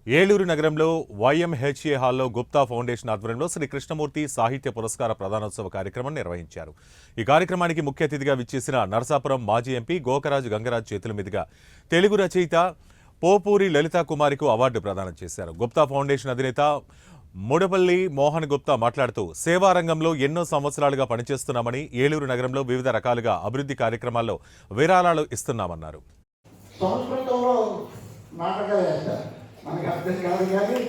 ఏలూరు నగరంలో వైఎంహెచ్ఏ హాల్లో గుప్తా ఫౌండేషన్ ఆధ్వర్యంలో శ్రీ కృష్ణమూర్తి సాహిత్య పురస్కార ప్రదానోత్సవ కార్యక్రమం నిర్వహించారు. ఈ కార్యక్రమానికి ముఖ్య అతిథిగా విచ్చేసిన నరసాపురం మాజీ ఎంపీ గోకరాజు గంగరాజ్ చేతుల మీదుగా తెలుగు రచయిత పోపూరి లలితా కుమారికు అవార్డు ప్రదానం చేశారు. గుప్తా ఫౌండేషన్ అధినేత ముడపల్లి మోహన్ గుప్తా మాట్లాడుతూ సేవారంగంలో ఎన్నో సంవత్సరాలుగా పనిచేస్తున్నామని, ఏలూరు నగరంలో వివిధ రకాలుగా అభివృద్ధి కార్యక్రమాల్లో విరాళాలు ఇస్తున్నామన్నారు. మనకి అర్థం కాదు కానీ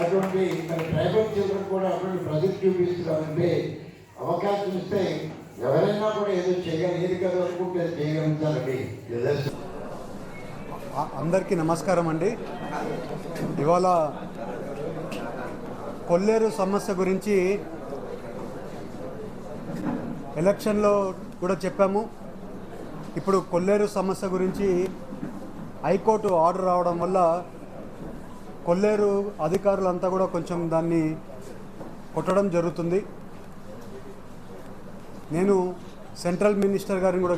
అటువంటి మన ట్రైబల్ చిల్డ్రన్ కూడా అటువంటి ప్రజెక్ట్ చూపిస్తున్నారంటే అవకాశం ఇస్తే ఎవరైనా కూడా ఏదో చేయగలి ఏది కదా అనుకుంటే చేయగలుగుతారండి. అందరికీ నమస్కారం అండి. ఇవాళ కొల్లేరు సమస్య గురించి ఎలక్షన్లో కూడా చెప్పాము. ఇప్పుడు కొల్లేరు సమస్య గురించి హైకోర్టు ఆర్డర్ రావడం వల్ల కొల్లేరు అధికారులంతా కూడా కొంచెం దాన్ని కొట్టడం జరుగుతుంది. నేను సెంట్రల్ మినిస్టర్ గారిని కూడా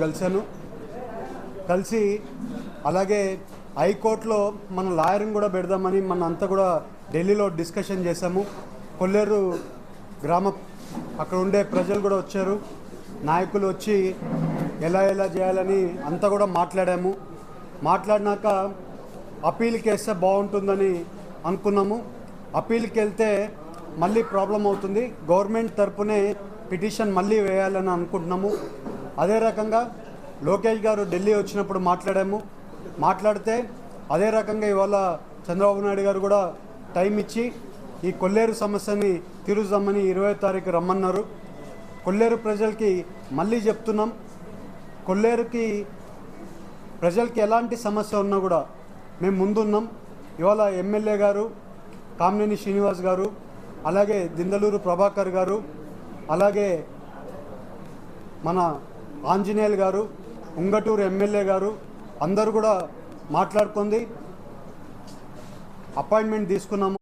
కలిసి అలాగే హైకోర్టులో మన లాయర్ని కూడా పెడదామని మన అంతా కూడా ఢిల్లీలో డిస్కషన్ చేశాము. కొల్లేరు అక్కడ ఉండే ప్రజలు కూడా వచ్చారు, నాయకులు వచ్చి ఎలా చేయాలని అంతా కూడా మాట్లాడినాక అప్పీల్కి వేస్తే బాగుంటుందని అనుకున్నాము. అప్పీల్కి వెళ్తే మళ్ళీ ప్రాబ్లం అవుతుంది. గవర్నమెంట్ తరపునే పిటిషన్ మళ్ళీ వేయాలని అనుకుంటున్నాము. అదే రకంగా లోకేష్ గారు ఢిల్లీ వచ్చినప్పుడు మాట్లాడితే అదే రకంగా ఇవాళ చంద్రబాబు నాయుడు గారు కూడా టైం ఇచ్చి ఈ కొల్లేరు సమస్యని తీరుద్దామని 20వ తారీఖు రమ్మన్నారు. కొల్లేరు ప్రజలకి మళ్ళీ చెప్తున్నాం, కొల్లేరుకి ప్రజలకి ఎలాంటి సమస్య ఉన్నా కూడా మేము ముందున్నాం. ఇవాళ ఎమ్మెల్యే గారు కామినేని శ్రీనివాస్ గారు, అలాగే దిందలూరు ప్రభాకర్ గారు, అలాగే మన ఆంజనేయులు గారు, ఉంగటూరు ఎమ్మెల్యే గారు అందరూ కూడా మాట్లాడుకుంది అపాయింట్మెంట్ తీసుకున్నాము.